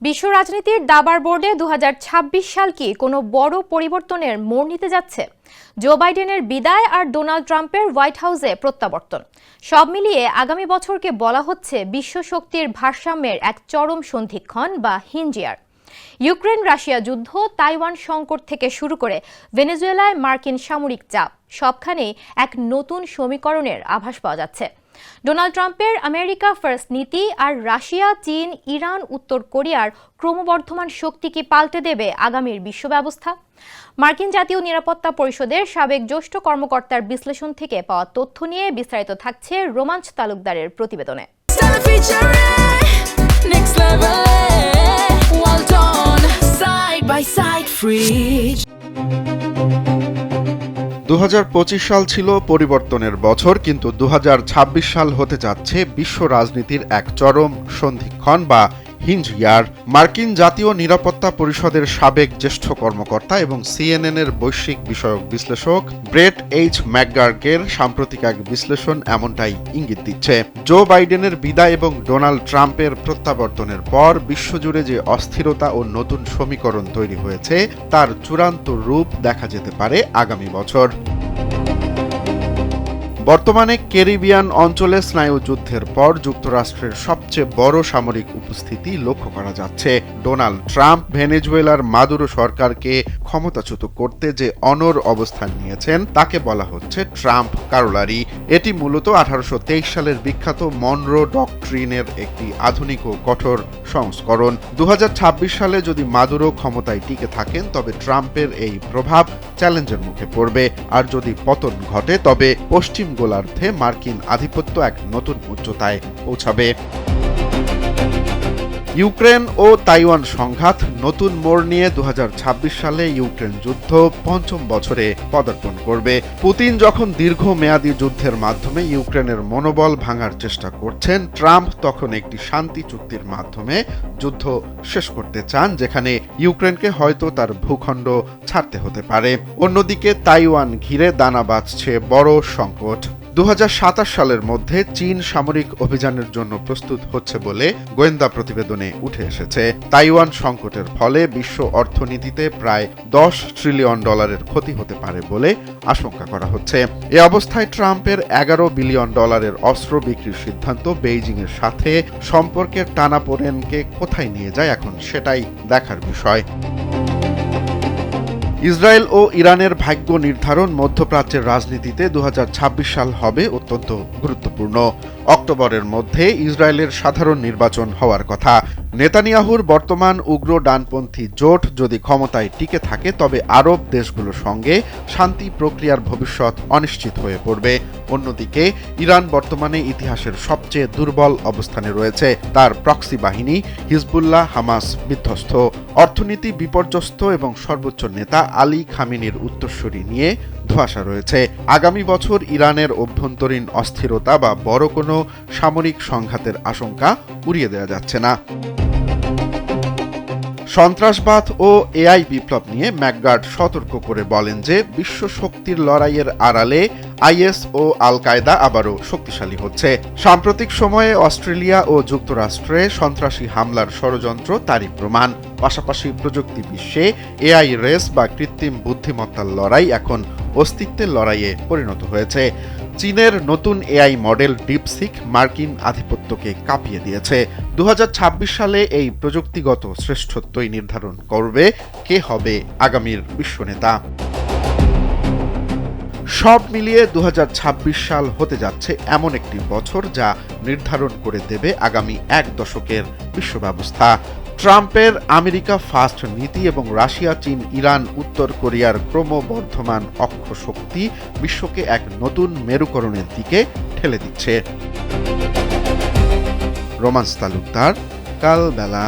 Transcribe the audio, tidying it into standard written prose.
বিশ্ব রাজনীতির দাবার বোর্ডে 2026 সাল কি কোনো বড় পরিবর্তনের মোড় নিতে যাচ্ছে? জো বাইডেনের বিদায় আর ডোনাল্ড ট্রাম্পের হোয়াইট হাউসে প্রত্যাবর্তন, সব মিলিয়ে আগামী বছরকে বলা হচ্ছে বিশ্ব শক্তির ভারসাম্যের এক চরম সন্ধিক্ষণ বা হিঞ্জ ইয়ার। ইউক্রেন রাশিয়া যুদ্ধ, তাইওয়ান সংকট থেকে শুরু করে ভেনেজুয়েলায় মার্কিন সামরিক চাপ, সবখানেই এক নতুন সমীকরণের আভাস পাওয়া যাচ্ছে। ডোনাল্ড ট্রাম্পের আমেরিকা ফার্স্ট নীতি আর রাশিয়া, চীন, ইরান, উত্তর কোরিয়ার ক্রমবর্ধমান শক্তি কি পাল্টে দেবে আগামীর বিশ্ব ব্যবস্থা? মার্কিন জাতীয় নিরাপত্তা পরিষদের সাবেক জ্যেষ্ঠ কর্মকর্তার বিশ্লেষণ থেকে পাওয়া তথ্য নিয়ে বিস্তারিত থাকছে রোমাঞ্চ তালুকদারের প্রতিবেদনে। Fridge 2025 সাল ছিল পরিবর্তনের বছর, কিন্তু 2026 সাল হতে যাচ্ছে বিশ্ব রাজনীতির এক চরম সন্ধিক্ষণ বা হিঞ্জ ইয়ার। মার্কিন জাতীয় নিরাপত্তা পরিষদের সাবেক জ্যেষ্ঠ কর্মকর্তা এবং সিএনএনের বৈশ্বিক বিষয়ক বিশ্লেষক ব্রেট এইচ ম্যাকগার্গের সাম্প্রতিক এক বিশ্লেষণ এমনটাই ইঙ্গিত দিচ্ছে। জো বাইডেনের বিদায় এবং ডোনাল্ড ট্রাম্পের প্রত্যাবর্তনের পর বিশ্বজুড়ে যে অস্থিরতা ও নতুন সমীকরণ তৈরি হয়েছে তার চূড়ান্ত রূপ দেখা যেতে পারে আগামী বছর। বর্তমানে ক্যারিবিয়ান অঞ্চলে স্নায়ুযুদ্ধের পর যুক্তরাষ্ট্রের সবচেয়ে বড় সামরিক উপস্থিতি লক্ষ্য করা যাচ্ছে। ডোনাল্ড ট্রাম্প ভেনেজুয়েলার মাদুরো সরকারকে ক্ষমতাচ্যুত করতে যে অনড় অবস্থান নিয়েছেন তাকে বলা হচ্ছে ট্রাম্প কারোলারি। এটি মূলত 1823 সালের বিখ্যাত মনরো ডকট্রিনের একটি আধুনিক ও কঠোর সংস্করণ। 2026 সালে যদি মাদুরো ক্ষমতায় টিকে থাকেন তবে ট্রাম্পের এই প্রভাব চ্যালেঞ্জের মুখে পড়বে, আর যদি পতন ঘটে তবে পশ্চিম গোলার্ধে মার্কিন আধিপত্য এক নতুন উচ্চতায় পৌঁছাবে। ইউক্রেন ও তাইওয়ান সংঘাত নতুন মোড় নিয়ে 2026 সালে ইউক্রেন যুদ্ধ পঞ্চম বছরে পদার্পণ করবে। পুতিন যখন দীর্ঘমেয়াদী যুদ্ধের মাধ্যমে ইউক্রেনের মনোবল ভাঙার চেষ্টা করছেন, ট্রাম্প তখন একটি শান্তি চুক্তির মাধ্যমে যুদ্ধ শেষ করতে চান, যেখানে ইউক্রেনকে হয়তো তার ভূখণ্ড ছাড়তে হতে পারে। অন্যদিকে তাইওয়ান ঘিরে দানা বাঁধছে বড় সংকট। 2027 সালের মধ্যে চীন সামরিক অভিযানের জন্য প্রস্তুত হচ্ছে বলে গোয়েন্দা প্রতিবেদনে উঠে এসেছে। তাইওয়ান সংকটের ফলে বিশ্ব অর্থনীতিতে প্রায় $10 ট্রিলিয়ন ক্ষতি হতে পারে বলে আশঙ্কা করা হচ্ছে। এ অবস্থায় ট্রাম্পের $11 বিলিয়ন অস্ত্র বিক্রির সিদ্ধান্ত বেইজিংয়ের সাথে সম্পর্কের টানাপোড়েনকে কোথায় নিয়ে যায় এখন সেটাই দেখার বিষয়। ইসরায়েল ও ইরানের ভাগ্য নির্ধারণ মধ্যপ্রাচ্যের রাজনীতিতে 2026 সাল হবে অত্যন্ত গুরুত্বপূর্ণ। অক্টোবরের মধ্যে ইসরায়েলের সাধারণ নির্বাচন হওয়ার কথা। নেতানিয়াহুর বর্তমান উগ্র ডানপন্থী জোট যদি ক্ষমতায় টিকে থাকে তবে আরব দেশগুলোর সঙ্গে শান্তি প্রক্রিয়ার ভবিষ্যৎ অনিশ্চিত হয়ে পড়বে। অন্যদিকে ইরান বর্তমানে ইতিহাসের সবচেয়ে দুর্বল অবস্থানে রয়েছে। তার প্রক্সি বাহিনী হিজবুল্লাহ, হামাস বিধ্বস্ত, অর্থনীতি বিপর্যস্ত এবং সর্বোচ্চ নেতা আলী খামেনির উত্তরসূরি নিয়ে ধোঁয়াশা রয়েছে। আগামী বছর ইরানের অভ্যন্তরীণ অস্থিরতা বা বড় কোনো সামরিক সংঘাতের আশঙ্কা উড়িয়ে দেওয়া যাচ্ছে না। সন্ত্রাসবাদ ও এআই বিপ্লব নিয়ে ম্যাকগার্ড সতর্ক করে বলেন যে বিশ্ব শক্তির লড়াইয়ের আড়ালে আইএস ও আল কায়দা আবারও শক্তিশালী হচ্ছে। সাম্প্রতিক সময়ে অস্ট্রেলিয়া ও যুক্তরাষ্ট্রে সন্ত্রাসী হামলার ষড়যন্ত্র তারই প্রমাণ। পাশাপাশি প্রযুক্তি বিশ্বে এআই রেস বা কৃত্রিম বুদ্ধিমত্তার লড়াই এখন অস্তিত্বের লড়াইয়ে পরিণত হয়েছে। চীনের নতুন এআই মডেল ডিপসিক মার্কিন আধিপত্যকে কাঁপিয়ে দিয়েছে। 2026 সালে এই প্রযুক্তিগত শ্রেষ্ঠত্বই নির্ধারণ করবে কে হবে আগামীর বিশ্বনেতা। সব মিলিয়ে 2026 সাল হতে যাচ্ছে এমন একটি বছর যা নির্ধারণ করে দেবে আগামী এক দশকের বিশ্ব ব্যবস্থা। ট্রাম্পের আমেরিকা ফার্স্ট নীতি এবং রাশিয়া, চীন, ইরান, উত্তর কোরিয়ার ক্রমবর্ধমান অক্ষ শক্তি বিশ্বকে এক নতুন মেরুকরণের দিকে ঠেলে দিচ্ছে। রোমাঞ্চ তালুকদার, কালবেলা।